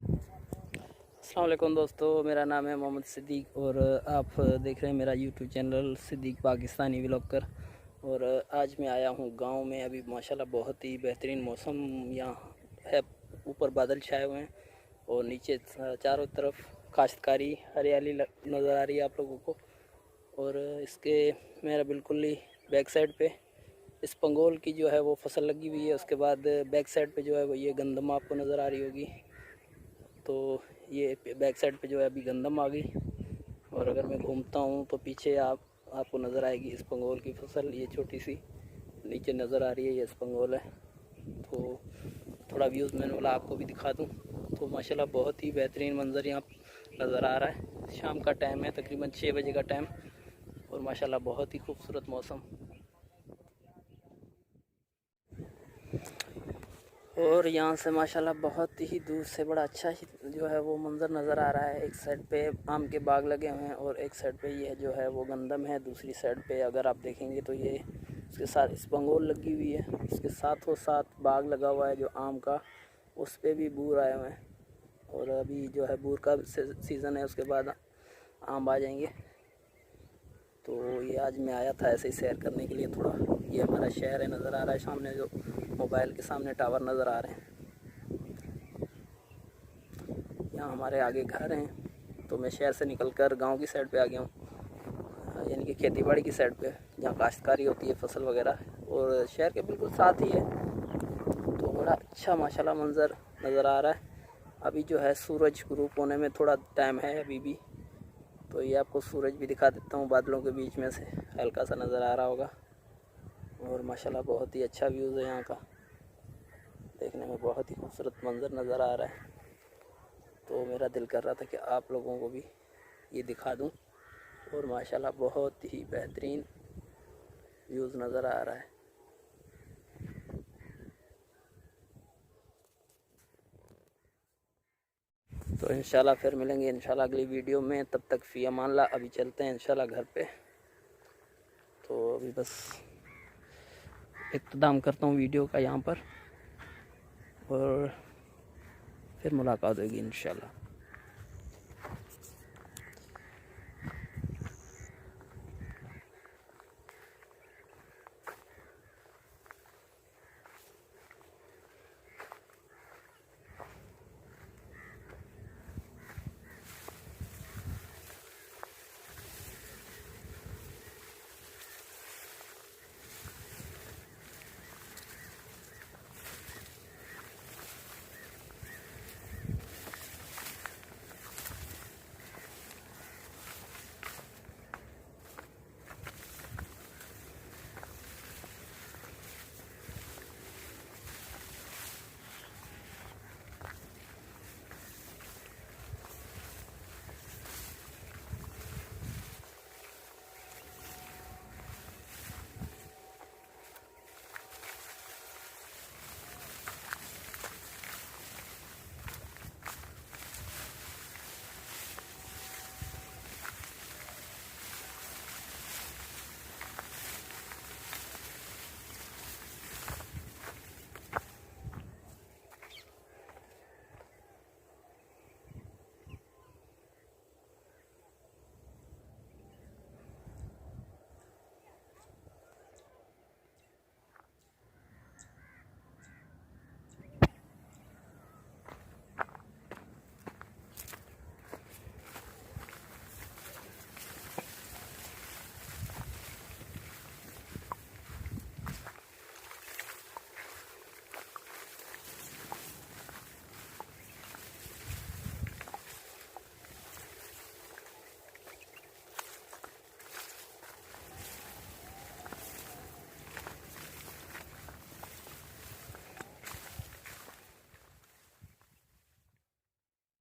अस्सलाम वालेकुम दोस्तों, मेरा नाम है मोहम्मद सिद्दीक और आप देख रहे हैं मेरा YouTube channel Siddique Pakistani vlogger. और आज मैं आया हूँ गांव में। अभी माशाल्लाह बहुत ही बेहतरीन मौसम यहाँ है। ऊपर बादल छाए हुए हैं और नीचे चारों तरफ काश्तकारी हरियाली नज़र आ रही है आप लोगों को। और इसके मेरा बिल्कुल ही बैक साइड पे इस पंगोल की जो है वो फसल लगी हुई है। उसके बाद बैक साइड पे जो है वो ये गंदम आपको नज़र आ रही होगी। तो ये बैक साइड पे जो है अभी गंदम आ गई। और अगर मैं घूमता हूँ तो पीछे आपको नज़र आएगी इस पंगोल की फसल। ये छोटी सी नीचे नज़र आ रही है, ये इस पंगोल है। तो थोड़ा व्यूज़ मैंने बोला आपको भी दिखा दूँ। तो माशाल्लाह बहुत ही बेहतरीन मंज़र यहाँ नज़र आ रहा है। शाम का टाइम है, तकरीबन 6 बजे का टाइम। और माशाल्लाह बहुत ही खूबसूरत मौसम। और यहाँ से माशाल्लाह बहुत ही दूर से बड़ा अच्छा ही जो है वो मंज़र नज़र आ रहा है। एक साइड पे आम के बाग लगे हुए हैं और एक साइड पे ये जो है वो गंदम है। दूसरी साइड पे अगर आप देखेंगे तो ये उसके साथ इस पंगोल लगी हुई है। इसके साथों साथ बाग लगा हुआ है जो आम का, उस पर भी बूर आए हुए हैं। और अभी जो है बूर का सीज़न है, उसके बाद आम आ जाएंगे। तो ये आज मैं आया था ऐसे ही सैर करने के लिए थोड़ा। ये हमारा शहर है, नज़र आ रहा है सामने, जो मोबाइल के सामने टावर नज़र आ रहे हैं। यहाँ हमारे आगे घर हैं। तो मैं शहर से निकलकर गांव की साइड पे आ गया हूँ, यानी कि खेतीबाड़ी की साइड पे, जहाँ काश्तकारी होती है फसल वगैरह। और शहर के बिल्कुल साथ ही है। तो बड़ा अच्छा माशाल्लाह मंज़र नज़र आ रहा है। अभी जो है सूरज ग्रुप होने में थोड़ा टाइम है अभी भी। तो ये आपको सूरज भी दिखा देता हूँ, बादलों के बीच में से हल्का सा नज़र आ रहा होगा। और माशाल्लाह बहुत ही अच्छा व्यूज़ है यहाँ का, देखने में बहुत ही खूबसूरत मंज़र नज़र आ रहा है। तो मेरा दिल कर रहा था कि आप लोगों को भी ये दिखा दूँ। और माशाल्लाह बहुत ही बेहतरीन व्यूज़ नज़र आ रहा है। तो इंशाल्लाह फिर मिलेंगे इंशाल्लाह अगली वीडियो में। तब तक फ़ी अमान अल्लाह। अभी चलते हैं इंशाल्लाह घर पे। तो अभी बस इख्तिताम करता हूँ वीडियो का यहाँ पर, और फिर मुलाकात होगी इंशाल्लाह।